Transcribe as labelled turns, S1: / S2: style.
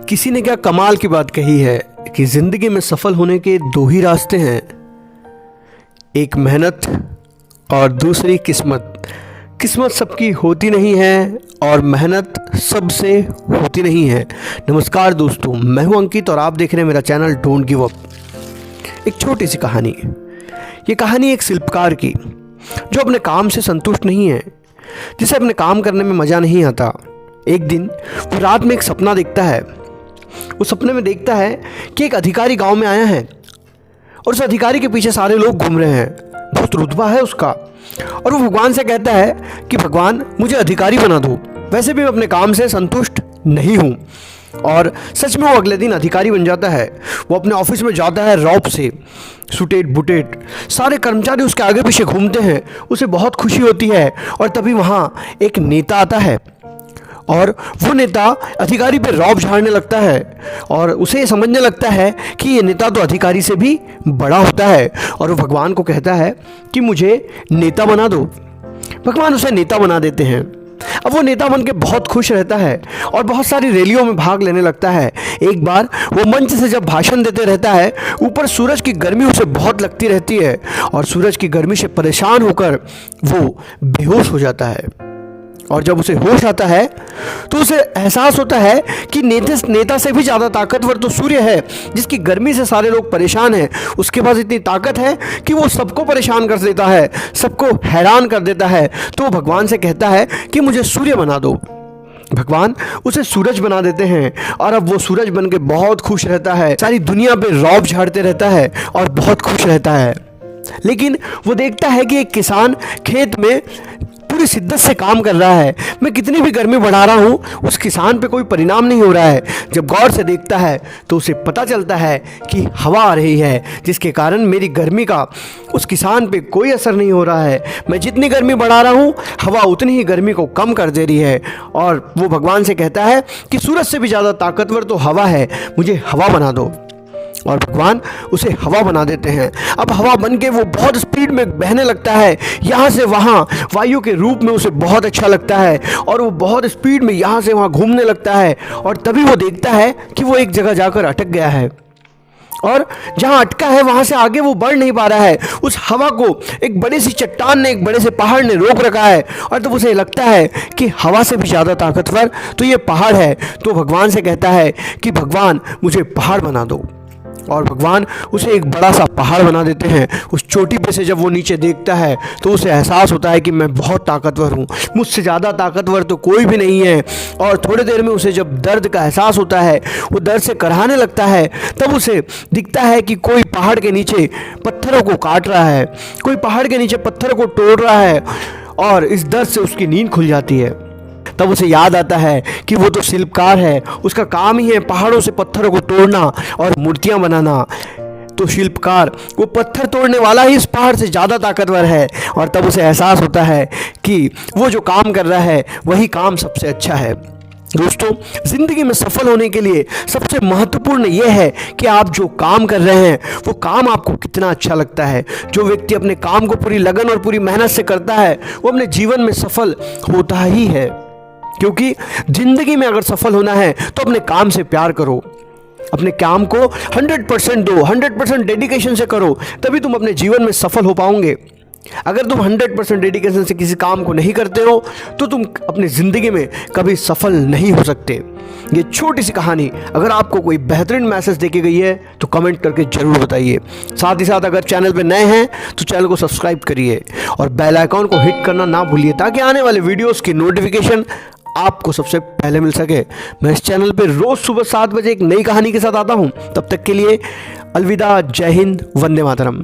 S1: किसी ने क्या कमाल की बात कही है कि ज़िंदगी में सफल होने के दो ही रास्ते हैं, एक मेहनत और दूसरी किस्मत। किस्मत सबकी होती नहीं है और मेहनत सबसे होती नहीं है। नमस्कार दोस्तों, मैं हूं अंकित और आप देख रहे हैं मेरा चैनल डोंट गिव अप। एक छोटी सी कहानी। ये कहानी एक शिल्पकार की जो अपने काम से संतुष्ट नहीं है, जिसे अपने काम करने में मज़ा नहीं आता। एक दिन वो रात में एक सपना देखता है। उस सपने में देखता है कि एक अधिकारी गांव में आया है और उस अधिकारी के पीछे सारे लोग घूम रहे हैं। बहुत रुतबा है उसका और वो भगवान से कहता है कि भगवान मुझे अधिकारी बना दो, वैसे भी मैं अपने काम से संतुष्ट नहीं हूँ। और सच में वो अगले दिन अधिकारी बन जाता है। वो अपने ऑफिस में जाता है रौब से, सुटेट बुटेट, सारे कर्मचारी उसके आगे पीछे घूमते हैं। उसे बहुत खुशी होती है और तभी वहाँ एक नेता आता है और वो नेता अधिकारी पे रौब झाड़ने लगता है और उसे समझने लगता है कि ये नेता तो अधिकारी से भी बड़ा होता है। और वो भगवान को कहता है कि मुझे नेता बना दो। भगवान उसे नेता बना देते हैं। अब वो नेता बन के बहुत खुश रहता है और बहुत सारी रैलियों में भाग लेने लगता है। एक बार वो मंच से जब भाषण देते रहता है, ऊपर सूरज की गर्मी उसे बहुत लगती रहती है और सूरज की गर्मी से परेशान होकर वो बेहोश हो जाता है। और जब उसे होश आता है तो उसे एहसास होता है कि नेता से भी ज़्यादा ताकतवर तो सूर्य है, जिसकी गर्मी से सारे लोग परेशान हैं। उसके पास इतनी ताकत है कि वो सबको परेशान कर देता है, सबको हैरान कर देता है। तो वो भगवान से कहता है कि मुझे सूर्य बना दो। भगवान उसे सूरज बना देते हैं और अब वो सूरज बन के बहुत खुश रहता है, सारी दुनिया पे रौब झाड़ते रहता है और बहुत खुश रहता है। लेकिन वो देखता है कि एक किसान खेत में पूरी शिद्दत से काम कर रहा है। मैं कितनी भी गर्मी बढ़ा रहा हूँ, उस किसान पे कोई परिणाम नहीं हो रहा है। जब गौर से देखता है तो उसे पता चलता है कि हवा आ रही है, जिसके कारण मेरी गर्मी का उस किसान पे कोई असर नहीं हो रहा है। मैं जितनी गर्मी बढ़ा रहा हूँ, हवा उतनी ही गर्मी को कम कर दे रही है। और वो भगवान से कहता है कि सूरज से भी ज़्यादा ताकतवर तो हवा है, मुझे हवा बना दो। और भगवान उसे हवा बना देते हैं। अब हवा बन के वो बहुत स्पीड में बहने लगता है, यहाँ से वहाँ वायु के रूप में। उसे बहुत अच्छा लगता है और वो बहुत स्पीड में यहाँ से वहाँ घूमने लगता है। और तभी वो देखता है कि वो एक जगह जाकर अटक गया है और जहाँ अटका है वहाँ से आगे वो बढ़ नहीं पा रहा है। उस हवा को एक बड़ी सी चट्टान ने, एक बड़े से पहाड़ ने रोक रखा है। और तब उसे लगता है कि हवा से भी ज़्यादा ताकतवर तो ये पहाड़ है। तो भगवान से कहता है कि भगवान मुझे पहाड़ बना दो। और भगवान उसे एक बड़ा सा पहाड़ बना देते हैं। उस चोटी पे से जब वो नीचे देखता है तो उसे एहसास होता है कि मैं बहुत ताकतवर हूँ, मुझसे ज़्यादा ताकतवर तो कोई भी नहीं है। और थोड़ी देर में उसे जब दर्द का एहसास होता है, वो दर्द से कराहने लगता है। तब उसे दिखता है कि कोई पहाड़ के नीचे पत्थरों को काट रहा है, कोई पहाड़ के नीचे पत्थर को तोड़ रहा है और इस दर्द से उसकी नींद खुल जाती है। तब उसे याद आता है कि वो तो शिल्पकार है, उसका काम ही है पहाड़ों से पत्थरों को तोड़ना और मूर्तियां बनाना। तो शिल्पकार, वो पत्थर तोड़ने वाला ही इस पहाड़ से ज़्यादा ताकतवर है। और तब उसे एहसास होता है कि वो जो काम कर रहा है वही काम सबसे अच्छा है। दोस्तों, ज़िंदगी में सफल होने के लिए सबसे महत्वपूर्ण ये है कि आप जो काम कर रहे हैं वो काम आपको कितना अच्छा लगता है। जो व्यक्ति अपने काम को पूरी लगन और पूरी मेहनत से करता है वो अपने जीवन में सफल होता ही है। क्योंकि ज़िंदगी में अगर सफल होना है तो अपने काम से प्यार करो, अपने काम को 100% दो, 100% डेडिकेशन से करो, तभी तुम अपने जीवन में सफल हो पाओगे। अगर तुम 100% डेडिकेशन से किसी काम को नहीं करते हो तो तुम अपनी ज़िंदगी में कभी सफल नहीं हो सकते। ये छोटी सी कहानी अगर आपको कोई बेहतरीन मैसेज देके गई है तो कमेंट करके ज़रूर बताइए। साथ ही साथ अगर चैनल पे नए हैं तो चैनल को सब्सक्राइब करिए और बेल आइकॉन को हिट करना ना भूलिए, ताकि आने वाले वीडियोस की नोटिफिकेशन आपको सबसे पहले मिल सके। मैं इस चैनल पे रोज़ सुबह 7 बजे एक नई कहानी के साथ आता हूँ। तब तक के लिए अलविदा, जय हिंद, वंदे मातरम।